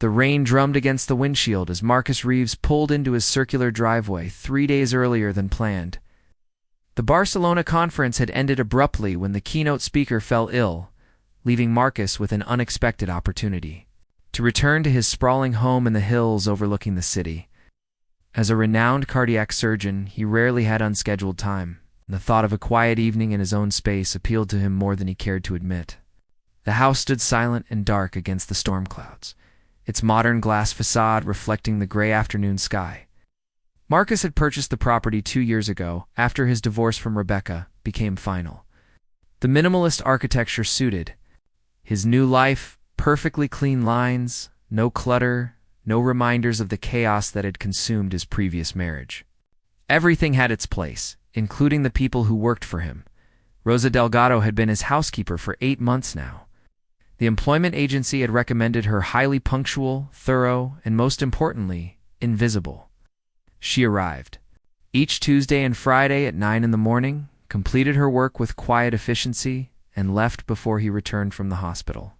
The rain drummed against the windshield as Marcus Reeves pulled into his circular driveway 3 days earlier than planned. The Barcelona conference had ended abruptly when the keynote speaker fell ill, leaving Marcus with an unexpected opportunity to return to his sprawling home in the hills overlooking the city. As a renowned cardiac surgeon, he rarely had unscheduled time, and the thought of a quiet evening in his own space appealed to him more than he cared to admit. The house stood silent and dark against the storm clouds, its modern glass facade reflecting the gray afternoon sky. Marcus had purchased the property 2 years ago, after his divorce from Rebecca became final. The minimalist architecture suited his new life: perfectly clean lines, no clutter, no reminders of the chaos that had consumed his previous marriage. Everything had its place, including the people who worked for him. Rosa Delgado had been his housekeeper for 8 months now. The employment agency had recommended her highly punctual, thorough, and most importantly, invisible. She arrived each Tuesday and Friday at 9 in the morning, completed her work with quiet efficiency, and left before he returned from the hospital.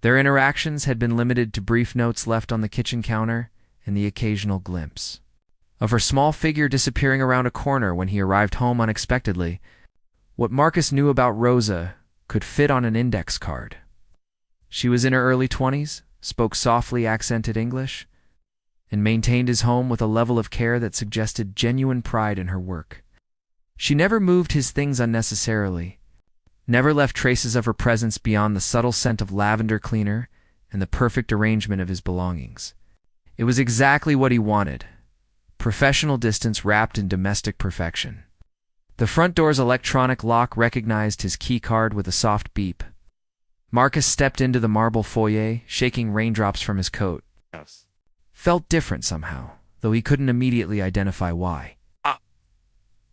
Their interactions had been limited to brief notes left on the kitchen counter and the occasional glimpse of her small figure disappearing around a corner when he arrived home unexpectedly. What Marcus knew about Rosa could fit on an index card. She was in her early 20s, spoke softly accented English, and maintained his home with a level of care that suggested genuine pride in her work. She never moved his things unnecessarily, never left traces of her presence beyond the subtle scent of lavender cleaner and the perfect arrangement of his belongings. It was exactly what he wanted: professional distance wrapped in domestic perfection. The front door's electronic lock recognized his key card with a soft beep. Marcus stepped into the marble foyer, shaking raindrops from his coat. Felt different somehow, though he couldn't immediately identify why.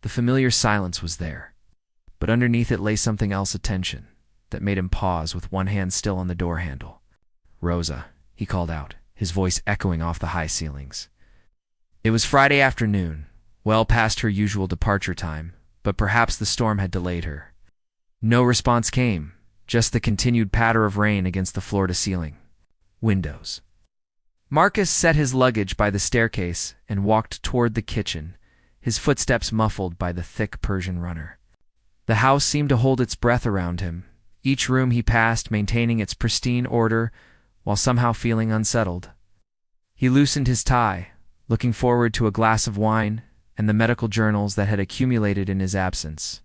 The familiar silence was there, but underneath it lay something else: attention, that made him pause with one hand still on the door handle. "Rosa," he called out, his voice echoing off the high ceilings. It was Friday afternoon, well past her usual departure time, but perhaps the storm had delayed her. No response came, just the continued patter of rain against the floor-to-ceiling windows. Marcus set his luggage by the staircase and walked toward the kitchen, his footsteps muffled by the thick Persian runner. The house seemed to hold its breath around him, each room he passed maintaining its pristine order while somehow feeling unsettled. He loosened his tie, looking forward to a glass of wine and the medical journals that had accumulated in his absence.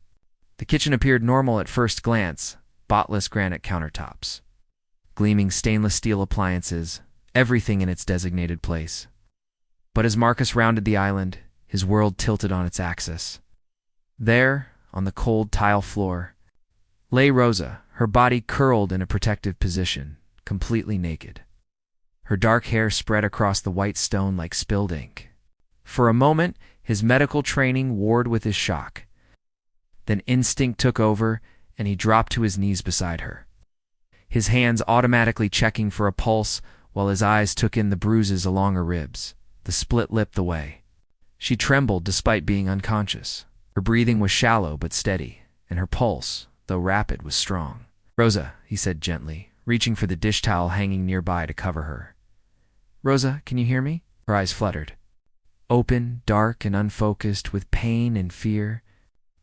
The kitchen appeared normal at first glance: spotless granite countertops, gleaming stainless steel appliances, everything in its designated place. But as Marcus rounded the island, his world tilted on its axis. There, on the cold tile floor, lay Rosa, her body curled in a protective position, completely naked. Her dark hair spread across the white stone like spilled ink. For a moment, his medical training warred with his shock. Then instinct took over, and he dropped to his knees beside her, his hands automatically checking for a pulse while his eyes took in the bruises along her ribs, the split lip the way. She trembled despite being unconscious. Her breathing was shallow but steady, and her pulse, though rapid, was strong. "Rosa," he said gently, reaching for the dish towel hanging nearby to cover her. "Rosa, can you hear me?" Her eyes fluttered, open, dark, and unfocused with pain and fear.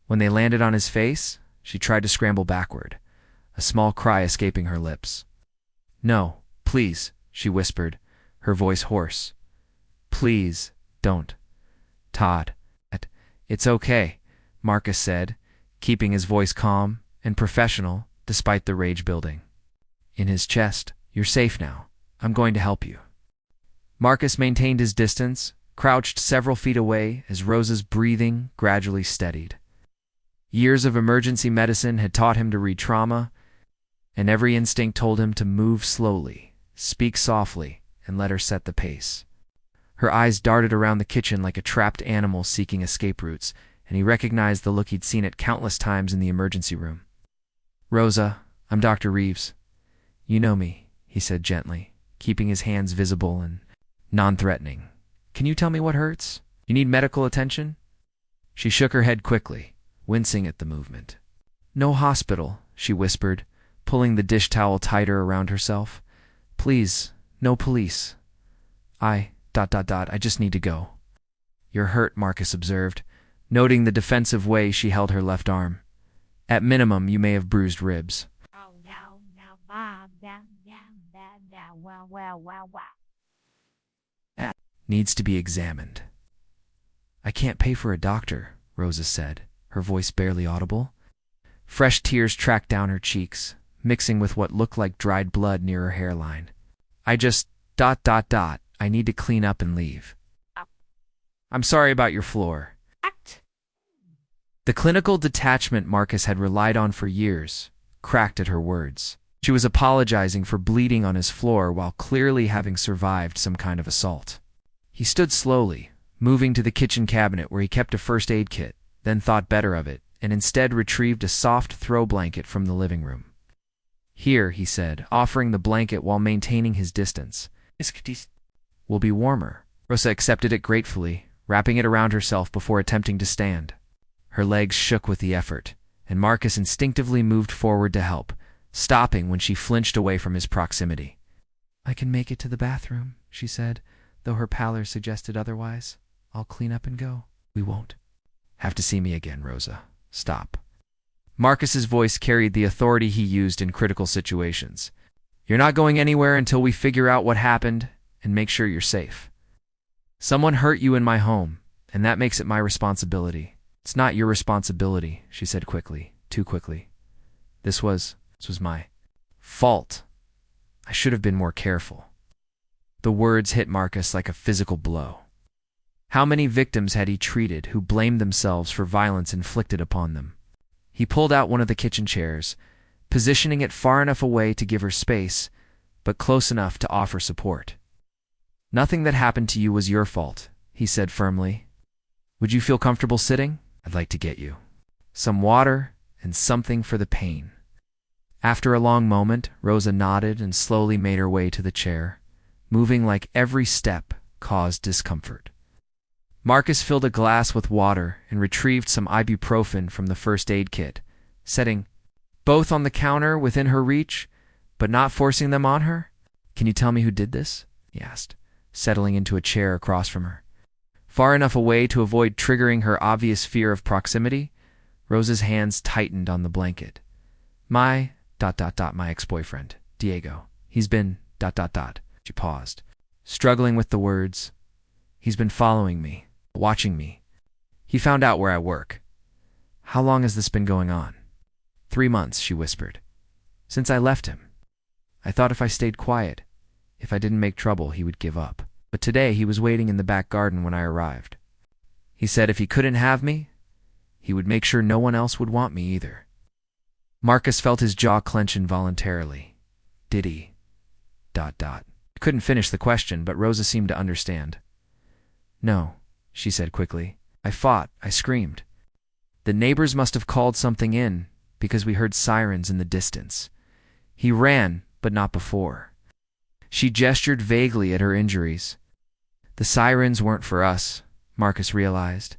When they landed on his face, she tried to scramble backward, a small cry escaping her lips. "No, please," she whispered, her voice hoarse. "Please, don't. Todd." "It's okay," Marcus said, keeping his voice calm and professional despite the rage building in his chest. "You're safe now. I'm going to help you." Marcus maintained his distance, crouched several feet away as Rosa's breathing gradually steadied. Years of emergency medicine had taught him to read trauma, and every instinct told him to move slowly, speak softly, and let her set the pace. Her eyes darted around the kitchen like a trapped animal seeking escape routes, and he recognized the look he'd seen it countless times in the emergency room. "Rosa, I'm Dr. Reeves. You know me," he said gently, keeping his hands visible and non-threatening. "Can you tell me what hurts? You need medical attention?" She shook her head quickly, wincing at the movement. "No hospital," she whispered, pulling the dish towel tighter around herself. "Please, No police. I just need to go. You're hurt, Marcus observed, noting the defensive way she held her left arm. At minimum, you may have bruised ribs. Needs to be examined. I can't pay for a doctor, Rosa said, her voice barely audible. Fresh tears tracked down her cheeks, mixing with what looked like dried blood near her hairline. I just... I need to clean up and leave. I'm sorry about your floor. The clinical detachment Marcus had relied on for years cracked at her words. She was apologizing for bleeding on his floor while clearly having survived some kind of assault. He stood slowly, moving to the kitchen cabinet where he kept a first aid kit, then thought better of it, and instead retrieved a soft throw blanket from the living room. Here, he said, offering the blanket while maintaining his distance. Will be warmer. Rosa accepted it gratefully, wrapping it around herself before attempting to stand. Her legs shook with the effort, and Marcus instinctively moved forward to help, stopping when she flinched away from his proximity. I can make it to the bathroom, she said, though her pallor suggested otherwise. I'll clean up and go. We won't. Have to see me again, Rosa. Stop. Marcus's voice carried the authority he used in critical situations. You're not going anywhere until we figure out what happened and make sure you're safe. Someone hurt you in my home, and that makes it my responsibility. It's not your responsibility, she said quickly, too quickly. This was my fault. I should have been more careful. The words hit Marcus like a physical blow. How many victims had he treated who blamed themselves for violence inflicted upon them? He pulled out one of the kitchen chairs, positioning it far enough away to give her space, but close enough to offer support. Nothing that happened to you was your fault, he said firmly. Would you feel comfortable sitting? I'd like to get you some water and something for the pain. After a long moment, Rosa nodded and slowly made her way to the chair, moving like every step caused discomfort. Marcus filled a glass with water and retrieved some ibuprofen from the first aid kit, setting both on the counter within her reach, but not forcing them on her. Can you tell me who did this? He asked, settling into a chair across from her. Far enough away to avoid triggering her obvious fear of proximity, Rosa's hands tightened on the blanket. My ex-boyfriend, Diego. He's been She paused, struggling with the words. He's been following me, watching me. He found out where I work. How long has this been going on? 3 months, she whispered. Since I left him. I thought if I stayed quiet, if I didn't make trouble, he would give up. But today he was waiting in the back garden when I arrived. He said if he couldn't have me, he would make sure no one else would want me either. Marcus felt his jaw clench involuntarily. Did he? Couldn't finish the question, but Rosa seemed to understand. No, she said quickly. I fought. I screamed. The neighbors must have called something in because we heard sirens in the distance. He ran, but not before. She gestured vaguely at her injuries. The sirens weren't for us, Marcus realized.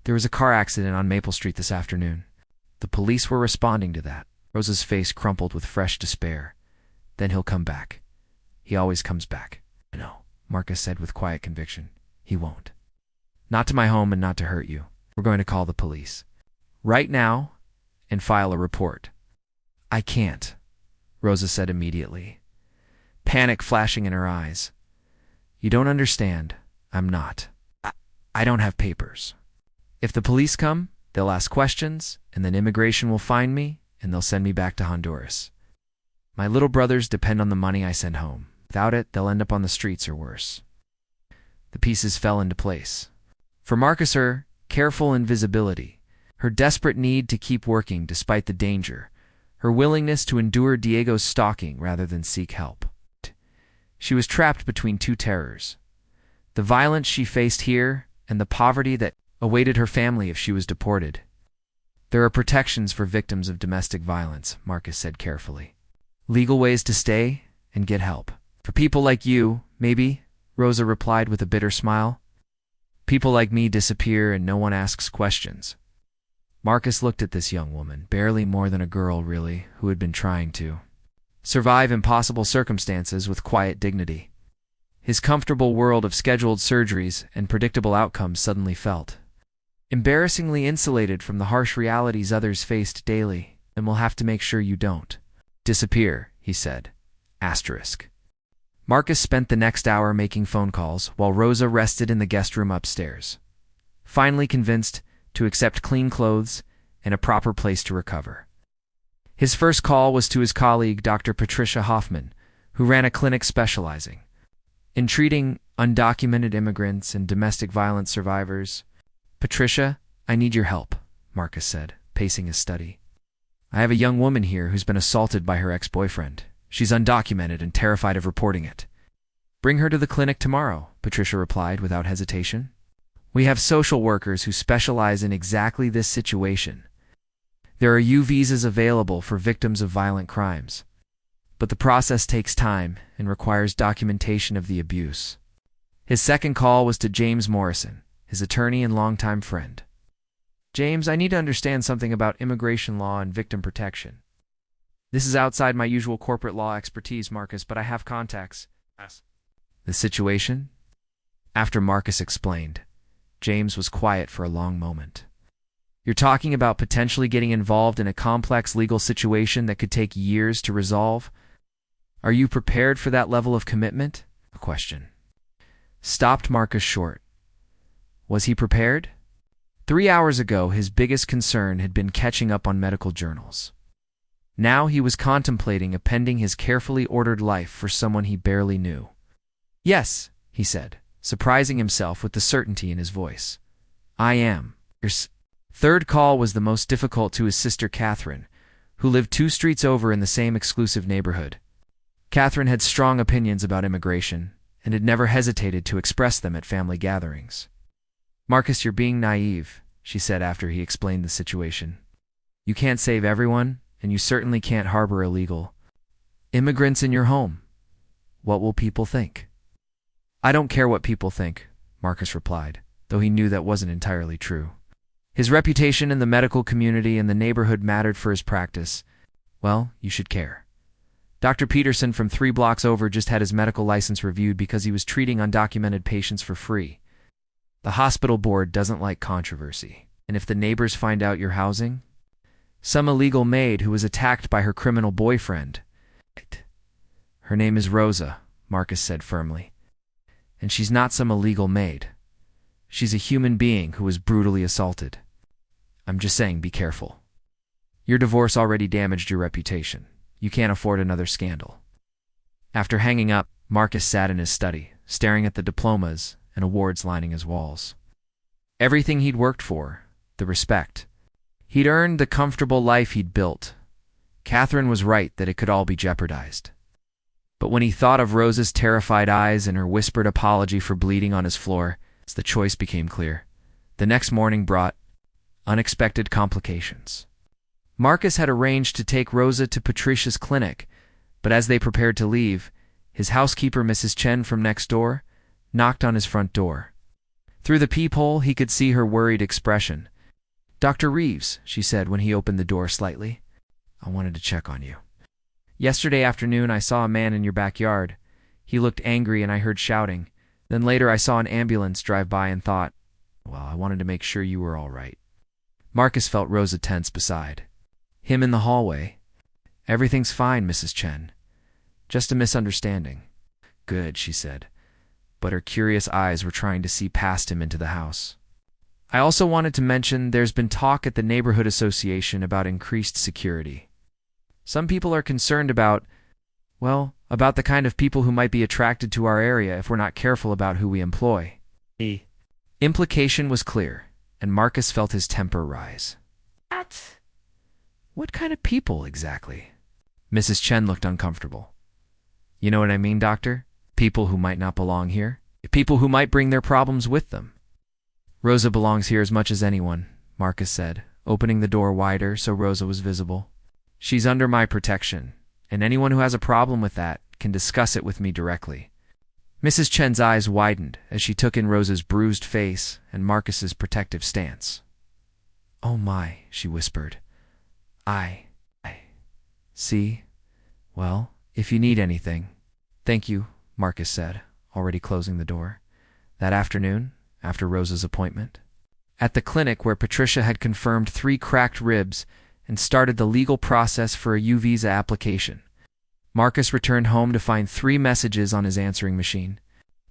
There was a car accident on Maple Street this afternoon. The police were responding to that. Rosa's face crumpled with fresh despair. Then he'll come back. He always comes back. No, Marcus said with quiet conviction. He won't. Not to my home and not to hurt you. We're going to call the police. Right now, and file a report. I can't, Rosa said immediately, panic flashing in her eyes. You don't understand. I'm not. I don't have papers. If the police come, they'll ask questions, and then immigration will find me, and they'll send me back to Honduras. My little brothers depend on the money I send home. Without it, they'll end up on the streets or worse. The pieces fell into place. For Marcus, her careful invisibility, her desperate need to keep working despite the danger, her willingness to endure Diego's stalking rather than seek help. She was trapped between two terrors. The violence she faced here and the poverty that awaited her family if she was deported. There are protections for victims of domestic violence, Marcus said carefully. Legal ways to stay and get help. For people like you, maybe, Rosa replied with a bitter smile. People like me disappear and no one asks questions. Marcus looked at this young woman, barely more than a girl really, who had been trying to survive impossible circumstances with quiet dignity. His comfortable world of scheduled surgeries and predictable outcomes suddenly felt embarrassingly insulated from the harsh realities others faced daily, and we'll have to make sure you don't disappear, he said. Asterisk. Marcus spent the next hour making phone calls while Rosa rested in the guest room upstairs, finally convinced to accept clean clothes and a proper place to recover. His first call was to his colleague, Dr. Patricia Hoffman, who ran a clinic specializing in treating undocumented immigrants and domestic violence survivors. "Patricia, I need your help," Marcus said, pacing his study. "I have a young woman here who's been assaulted by her ex-boyfriend. She's undocumented and terrified of reporting it." "Bring her to the clinic tomorrow," Patricia replied without hesitation. "We have social workers who specialize in exactly this situation. There are U visas available for victims of violent crimes, but the process takes time and requires documentation of the abuse." His second call was to James Morrison, his attorney and longtime friend. "James, I need to understand something about immigration law and victim protection. This is outside my usual corporate law expertise, Marcus, but I have contacts." "The situation?" After Marcus explained, James was quiet for a long moment. "You're talking about potentially getting involved in a complex legal situation that could take years to resolve? Are you prepared for that level of commitment?" A question stopped Marcus short. Was he prepared? 3 hours ago, his biggest concern had been catching up on medical journals. Now he was contemplating appending his carefully ordered life for someone he barely knew. "Yes," he said, surprising himself with the certainty in his voice. "I am." Third call was the most difficult to his sister Catherine, who lived 2 streets over in the same exclusive neighborhood. Catherine had strong opinions about immigration and had never hesitated to express them at family gatherings. "Marcus, you're being naive," she said after he explained the situation. "You can't save everyone, and you certainly can't harbor illegal immigrants in your home. What will people think?" "I don't care what people think," Marcus replied, though he knew that wasn't entirely true. His reputation in the medical community and the neighborhood mattered for his practice. "Well, you should care. Dr. Peterson from 3 blocks over just had his medical license reviewed because he was treating undocumented patients for free. The hospital board doesn't like controversy. And if the neighbors find out you're housing some illegal maid who was attacked by her criminal boyfriend..." "Her name is Rosa," Marcus said firmly. "And she's not some illegal maid. She's a human being who was brutally assaulted. I'm just saying, be careful. Your divorce already damaged your reputation. You can't afford another scandal." After hanging up, Marcus sat in his study, staring at the diplomas and awards lining his walls. Everything he'd worked for, the respect he'd earned, the comfortable life he'd built. Catherine was right that it could all be jeopardized. But when he thought of Rosa's terrified eyes and her whispered apology for bleeding on his floor, the choice became clear. The next morning brought unexpected complications. Marcus had arranged to take Rosa to Patricia's clinic, but as they prepared to leave, his housekeeper, Mrs. Chen from next door, knocked on his front door. Through the peephole, he could see her worried expression. "Dr. Reeves," she said when he opened the door slightly. "I wanted to check on you. Yesterday afternoon, I saw a man in your backyard. He looked angry and I heard shouting. Then later I saw an ambulance drive by and thought, well, I wanted to make sure you were all right." Marcus felt Rosa tense beside him in the hallway. "Everything's fine, Mrs. Chen. Just a misunderstanding." "Good," she said, but her curious eyes were trying to see past him into the house. "I also wanted to mention there's been talk at the neighborhood association about increased security. Some people are concerned about the kind of people who might be attracted to our area if we're not careful about who we employ." The implication was clear, and Marcus felt his temper rise. What kind of people exactly?" Mrs. Chen looked uncomfortable. "You know what I mean, doctor? People who might not belong here. People who might bring their problems with them." "Rosa belongs here as much as anyone," Marcus said, opening the door wider so Rosa was visible. "She's under my protection, and anyone who has a problem with that can discuss it with me directly." Mrs. Chen's eyes widened as she took in Rosa's bruised face and Marcus's protective stance. "Oh my," she whispered. I see. Well, If you need anything. Thank you, Marcus said, already closing the door. That afternoon, after Rosa's appointment, at the clinic where Patricia had confirmed 3 cracked ribs and started the legal process for a U visa application, Marcus returned home to find 3 messages on his answering machine.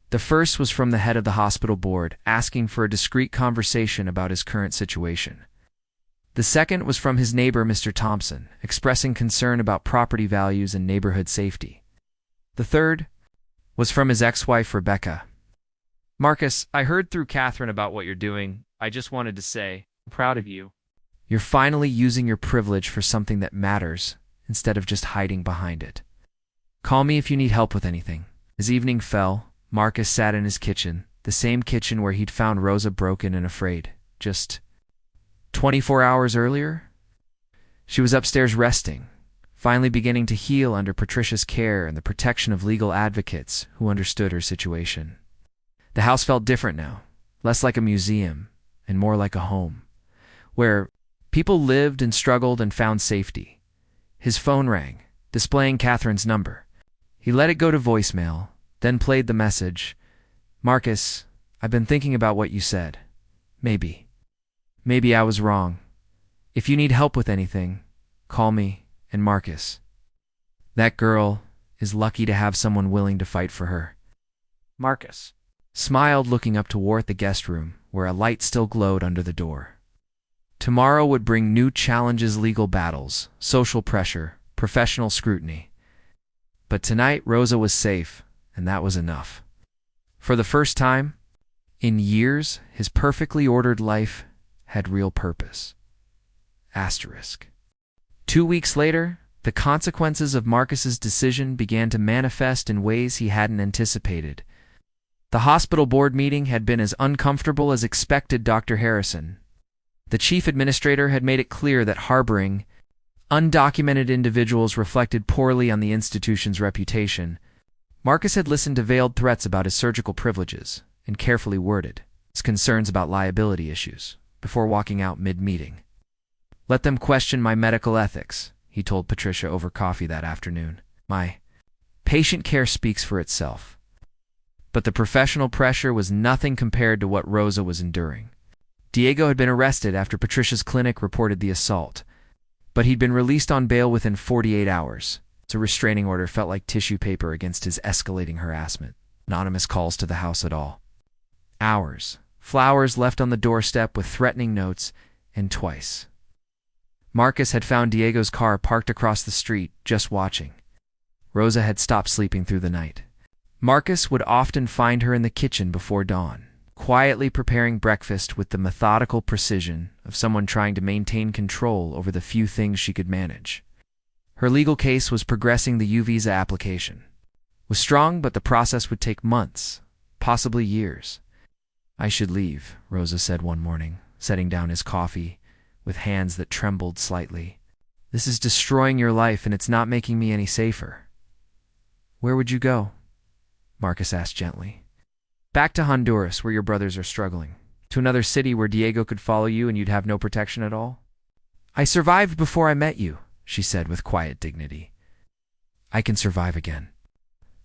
The first was from the head of the hospital board, asking for a discreet conversation about his current situation. The second was from his neighbor, Mr. Thompson, expressing concern about property values and neighborhood safety. The third was from his ex-wife, Rebecca. Marcus, I heard through Catherine about what you're doing. I just wanted to say, I'm proud of you. You're finally using your privilege for something that matters, instead of just hiding behind it. Call me if you need help with anything. As evening fell, Marcus sat in his kitchen, the same kitchen where he'd found Rosa broken and afraid. Just 24 hours earlier, she was upstairs resting, finally beginning to heal under Patricia's care and the protection of legal advocates who understood her situation. The house felt different now, less like a museum and more like a home, where people lived and struggled and found safety. His phone rang, displaying Catherine's number. He let it go to voicemail, then played the message. Marcus, I've been thinking about what you said. Maybe I was wrong. If you need help with anything, call me and Marcus. That girl is lucky to have someone willing to fight for her. Marcus smiled, looking up toward the guest room, where a light still glowed under the door. Tomorrow would bring new challenges, legal battles, social pressure, professional scrutiny. But tonight Rosa was safe, and that was enough. For the first time in years, his perfectly ordered life had real purpose. Asterisk. 2 weeks later, the consequences of Marcus's decision began to manifest in ways he hadn't anticipated. The hospital board meeting had been as uncomfortable as expected. Dr. Harrison, the chief administrator, had made it clear that harboring undocumented individuals reflected poorly on the institution's reputation. Marcus had listened to veiled threats about his surgical privileges and carefully worded his concerns about liability issues before walking out mid-meeting. Let them question my medical ethics, he told Patricia over coffee that afternoon. My patient care speaks for itself. But the professional pressure was nothing compared to what Rosa was enduring. Diego had been arrested after Patricia's clinic reported the assault, but he'd been released on bail within 48 hours. A restraining order felt like tissue paper against his escalating harassment. Anonymous calls to the house at all hours. Flowers left on the doorstep with threatening notes, and twice. Marcus had found Diego's car parked across the street, just watching. Rosa had stopped sleeping through the night. Marcus would often find her in the kitchen before dawn, quietly preparing breakfast with the methodical precision of someone trying to maintain control over the few things she could manage. Her legal case was progressing. The U visa application was strong, but the process would take months, possibly years. I should leave, Rosa said one morning, setting down his coffee with hands that trembled slightly. This is destroying your life, and it's not making me any safer. Where would you go? Marcus asked gently. Back to Honduras, where your brothers are struggling. To another city where Diego could follow you and you'd have no protection at all? I survived before I met you, she said with quiet dignity. I can survive again.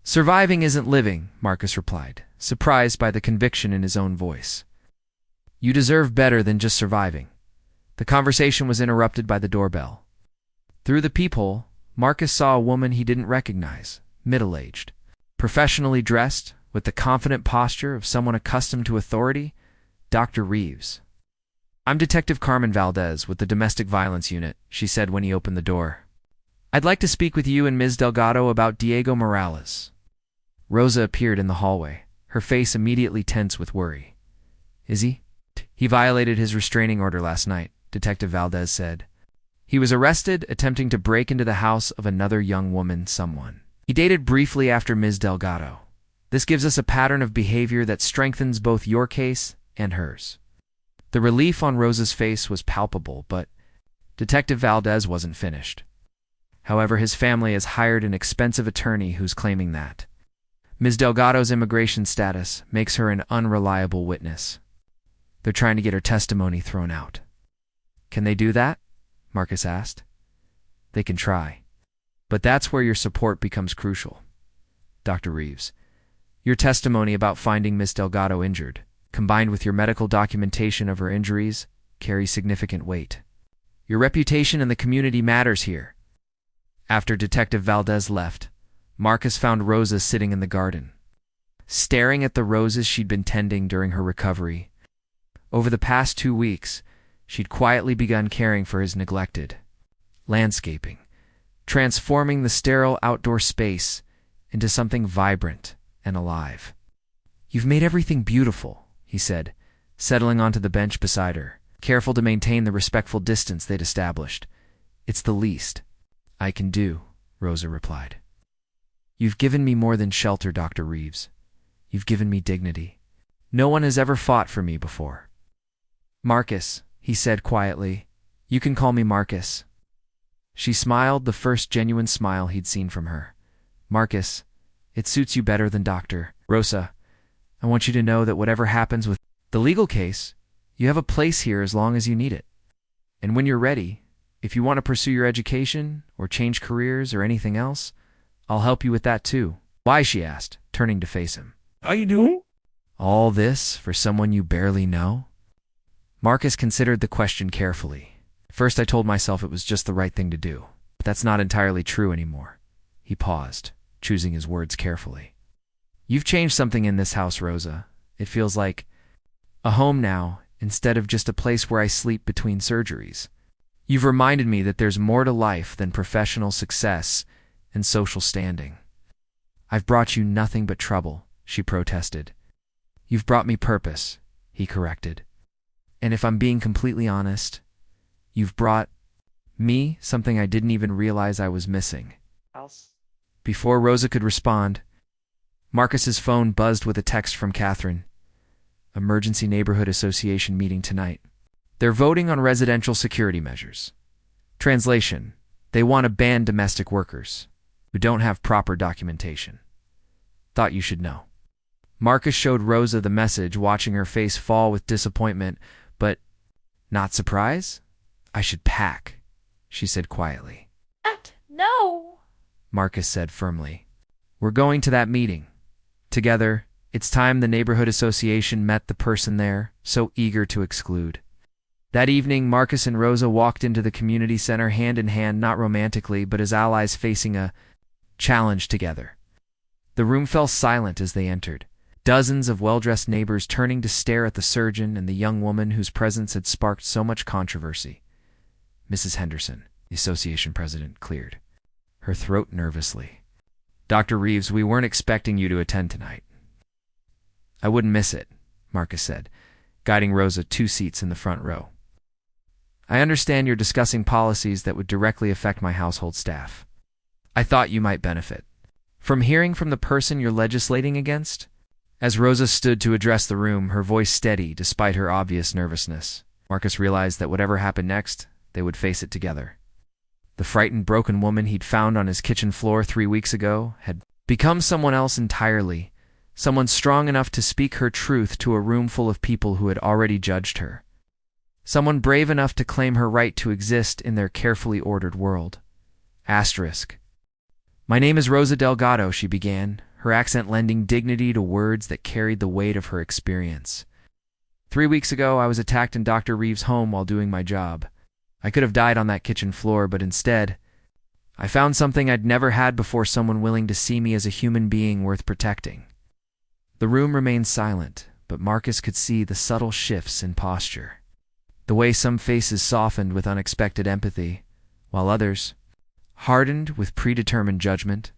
Surviving isn't living, Marcus replied, surprised by the conviction in his own voice. You deserve better than just surviving. The conversation was interrupted by the doorbell. Through the peephole, Marcus saw a woman he didn't recognize, middle-aged, professionally dressed, with the confident posture of someone accustomed to authority. Dr. Reeves. I'm Detective Carmen Valdez with the Domestic Violence Unit, she said when he opened the door. I'd like to speak with you and Ms. Delgado about Diego Morales. Rosa appeared in the hallway, her face immediately tense with worry. Is he? He violated his restraining order last night, Detective Valdez said. He was arrested attempting to break into the house of another young woman, someone. He dated briefly after Ms. Delgado. This gives us a pattern of behavior that strengthens both your case and hers. The relief on Rosa's face was palpable, but Detective Valdez wasn't finished. However, his family has hired an expensive attorney who's claiming that Ms. Delgado's immigration status makes her an unreliable witness. They're trying to get her testimony thrown out. Can they do that? Marcus asked. They can try. But that's where your support becomes crucial. Dr. Reeves, your testimony about finding Miss Delgado injured, combined with your medical documentation of her injuries, carries significant weight. Your reputation in the community matters here. After Detective Valdez left, Marcus found Rosa sitting in the garden, staring at the roses she'd been tending during her recovery. Over the past 2 weeks, she'd quietly begun caring for his neglected landscaping, transforming the sterile outdoor space into something vibrant and alive. "You've made everything beautiful," he said, settling onto the bench beside her, careful to maintain the respectful distance they'd established. "It's the least I can do," Rosa replied. "You've given me more than shelter, Dr. Reeves. You've given me dignity. No one has ever fought for me before." "Marcus," he said quietly. "You can call me Marcus." She smiled, the first genuine smile he'd seen from her. "Marcus, it suits you better than Doctor. Rosa, I want you to know that whatever happens with the legal case, you have a place here as long as you need it. And when you're ready, if you want to pursue your education or change careers or anything else, I'll help you with that too." "Why?" she asked, turning to face him. How you doing? "All this for someone you barely know?" Marcus considered the question carefully. "First I told myself it was just the right thing to do, but that's not entirely true anymore." He paused, choosing his words carefully. "You've changed something in this house, Rosa. It feels like a home now, instead of just a place where I sleep between surgeries. You've reminded me that there's more to life than professional success and social standing." "I've brought you nothing but trouble," she protested. "You've brought me purpose," he corrected. "And if I'm being completely honest, you've brought me something I didn't even realize I was missing." Before Rosa could respond, Marcus's phone buzzed with a text from Catherine. "Emergency Neighborhood Association meeting tonight. They're voting on residential security measures. Translation: they want to ban domestic workers who don't have proper documentation. Thought you should know." Marcus showed Rosa the message, watching her face fall with disappointment, but not surprise. "I should pack," she said quietly. No. Marcus said firmly. "We're going to that meeting. Together, it's time the neighborhood association met the person there, so eager to exclude." That evening, Marcus and Rosa walked into the community center hand in hand, not romantically, but as allies facing a challenge together. The room fell silent as they entered, dozens of well-dressed neighbors turning to stare at the surgeon and the young woman whose presence had sparked so much controversy. Mrs. Henderson, the association president, cleared her throat nervously. "Dr. Reeves, we weren't expecting you to attend tonight." "I wouldn't miss it," Marcus said, guiding Rosa 2 seats in the front row. "I understand you're discussing policies that would directly affect my household staff. I thought you might benefit from hearing from the person you're legislating against." As Rosa stood to address the room, her voice steady despite her obvious nervousness, Marcus realized that whatever happened next, they would face it together. The frightened, broken woman he'd found on his kitchen floor 3 weeks ago had become someone else entirely, someone strong enough to speak her truth to a room full of people who had already judged her. Someone brave enough to claim her right to exist in their carefully ordered world. Asterisk. "My name is Rosa Delgado," she began, her accent lending dignity to words that carried the weight of her experience. 3 weeks ago, I was attacked in Dr. Reeves' home while doing my job. I could have died on that kitchen floor, but instead, I found something I'd never had before, someone willing to see me as a human being worth protecting." The room remained silent, but Marcus could see the subtle shifts in posture. The way some faces softened with unexpected empathy, while others hardened with predetermined judgment.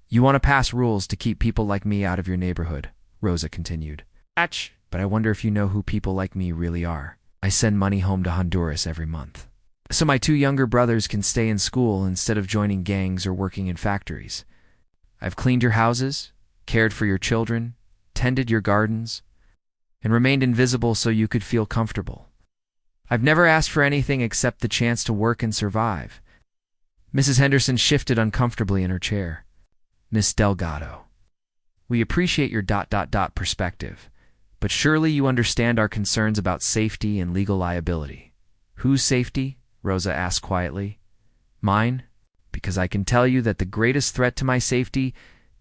"You want to pass rules to keep people like me out of your neighborhood," Rosa continued. "But I wonder if you know who people like me really are. I send money home to Honduras every month, so my 2 younger brothers can stay in school instead of joining gangs or working in factories. I've cleaned your houses, cared for your children, tended your gardens, and remained invisible so you could feel comfortable. I've never asked for anything except the chance to work and survive." Mrs. Henderson shifted uncomfortably in her chair. "Miss Delgado, we appreciate your perspective, but surely you understand our concerns about safety and legal liability." "Whose safety?" Rosa asked quietly. "Mine?" because I can tell you that the greatest threat to my safety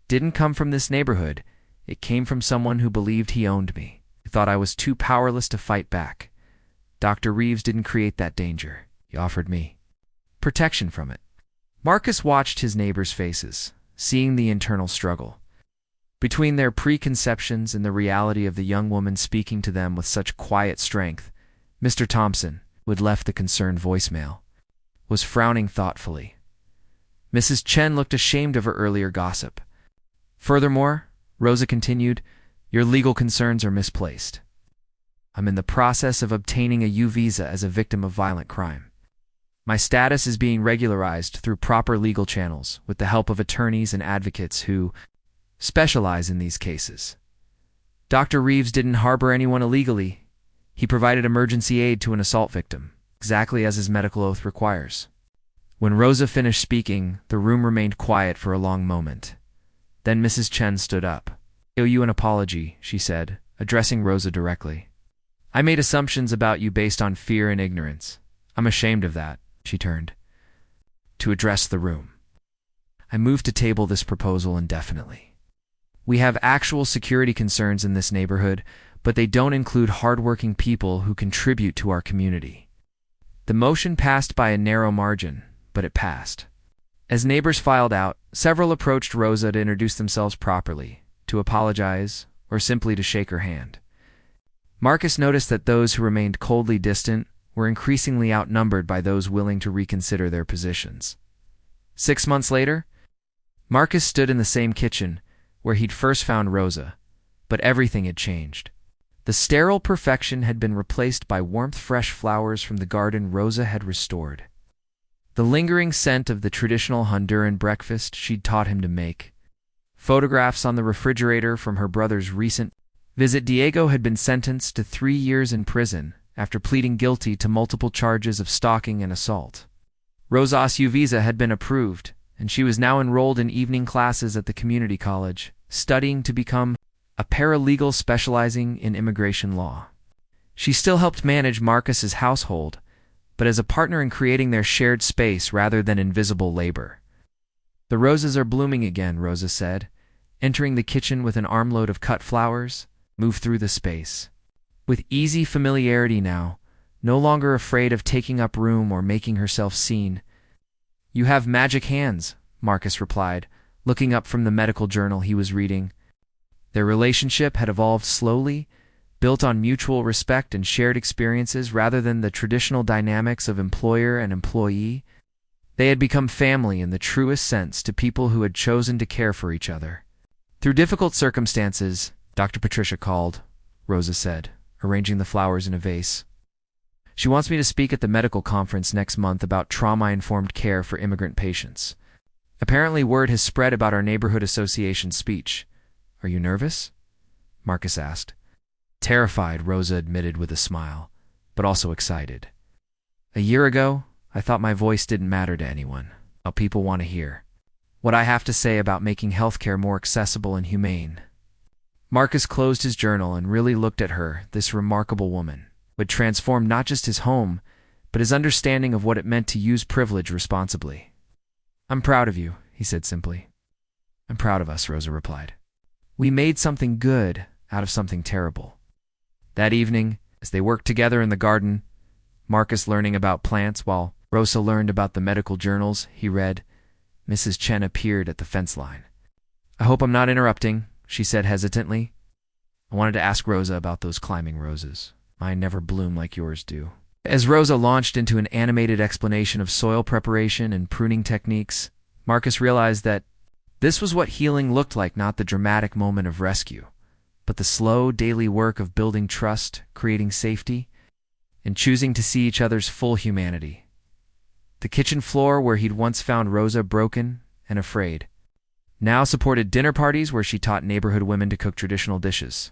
didn't come from this neighborhood. It came from someone who believed he owned me, who thought I was too powerless to fight back. Dr. Reeves didn't create that danger. He offered me protection from it. Marcus watched his neighbors' faces, seeing the internal struggle. Between their preconceptions and the reality of the young woman speaking to them with such quiet strength, Mr. Thompson, who had left the concerned voicemail, was frowning thoughtfully. Mrs. Chen looked ashamed of her earlier gossip. Furthermore, Rosa continued, your legal concerns are misplaced. I'm in the process of obtaining a U visa as a victim of violent crime. My status is being regularized through proper legal channels with the help of attorneys and advocates who specialize in these cases. Dr. Reeves didn't harbor anyone illegally. He provided emergency aid to an assault victim, exactly as his medical oath requires. When Rosa finished speaking, the room remained quiet for a long moment. Then Mrs. Chen stood up. I owe you an apology, she said, addressing Rosa directly. I made assumptions about you based on fear and ignorance. I'm ashamed of that, she turned to address the room. I moved to table this proposal indefinitely. We have actual security concerns in this neighborhood, but they don't include hardworking people who contribute to our community. The motion passed by a narrow margin, but it passed. As neighbors filed out, several approached Rosa to introduce themselves properly, to apologize, or simply to shake her hand. Marcus noticed that those who remained coldly distant were increasingly outnumbered by those willing to reconsider their positions. 6 months later, Marcus stood in the same kitchen where he'd first found Rosa, but everything had changed. The sterile perfection had been replaced by warmth fresh flowers from the garden Rosa had restored. The lingering scent of the traditional Honduran breakfast she'd taught him to make. Photographs on the refrigerator from her brother's recent visit. Diego had been sentenced to 3 years in prison after pleading guilty to multiple charges of stalking and assault. Rosa's U visa had been approved, and she was now enrolled in evening classes at the community college, studying to become a paralegal specializing in immigration law. She still helped manage Marcus's household, but as a partner in creating their shared space rather than invisible labor. The roses are blooming again, Rosa said, entering the kitchen with an armload of cut flowers, moved through the space. With easy familiarity now, no longer afraid of taking up room or making herself seen. You have magic hands, Marcus replied, looking up from the medical journal he was reading. Their relationship had evolved slowly, built on mutual respect and shared experiences rather than the traditional dynamics of employer and employee. They had become family in the truest sense to people who had chosen to care for each other. Through difficult circumstances, Dr. Patricia called, Rosa said, arranging the flowers in a vase. She wants me to speak at the medical conference next month about trauma-informed care for immigrant patients. Apparently word has spread about our neighborhood association speech. Are you nervous? Marcus asked. Terrified, Rosa admitted with a smile, but also excited. A year ago, I thought my voice didn't matter to anyone. What people want to hear. What I have to say about making healthcare more accessible and humane. Marcus closed his journal and really looked at her, this remarkable woman, who had transformed not just his home, but his understanding of what it meant to use privilege responsibly. I'm proud of you, he said simply. I'm proud of us, Rosa replied. We made something good out of something terrible. That evening, as they worked together in the garden, Marcus learning about plants while Rosa learned about the medical journals he read, Mrs. Chen appeared at the fence line. I hope I'm not interrupting, she said hesitantly. I wanted to ask Rosa about those climbing roses. Mine never bloom like yours do. As Rosa launched into an animated explanation of soil preparation and pruning techniques, Marcus realized that this was what healing looked like, not the dramatic moment of rescue, but the slow, daily work of building trust, creating safety, and choosing to see each other's full humanity. The kitchen floor where he'd once found Rosa broken and afraid, now supported dinner parties where she taught neighborhood women to cook traditional dishes.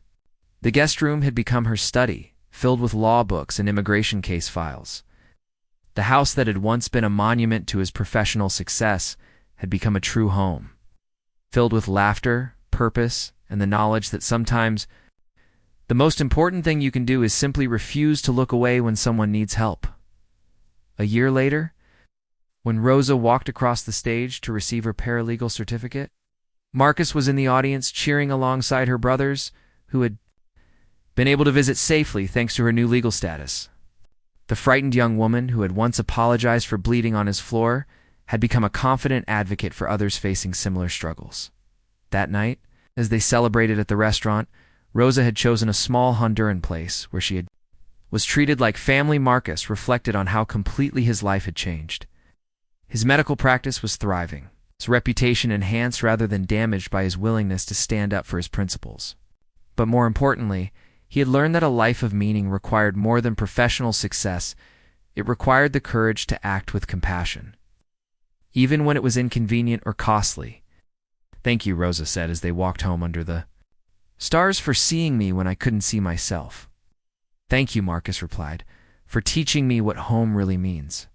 The guest room had become her study, filled with law books and immigration case files. The house that had once been a monument to his professional success had become a true home, filled with laughter, purpose, and the knowledge that sometimes the most important thing you can do is simply refuse to look away when someone needs help. A year later, When Rosa walked across the stage to receive her paralegal certificate, Marcus was in the audience cheering alongside her brothers, who had been able to visit safely thanks to her new legal status. The frightened young woman, who had once apologized for bleeding on his floor, had become a confident advocate for others facing similar struggles. That night, as they celebrated at the restaurant, Rosa had chosen a small Honduran place where was treated like family. Marcus reflected on how completely his life had changed. His medical practice was thriving, his reputation enhanced rather than damaged by his willingness to stand up for his principles. But more importantly, he had learned that a life of meaning required more than professional success. It required the courage to act with compassion, even when it was inconvenient or costly. "Thank you," Rosa said as they walked home under the stars, "for seeing me when I couldn't see myself." "Thank you," Marcus replied, "for teaching me what home really means."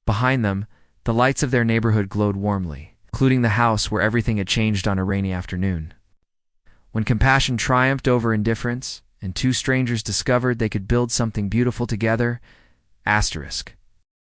Behind them, the lights of their neighborhood glowed warmly, including the house where everything had changed on a rainy afternoon. When compassion triumphed over indifference, and two strangers discovered they could build something beautiful together, **.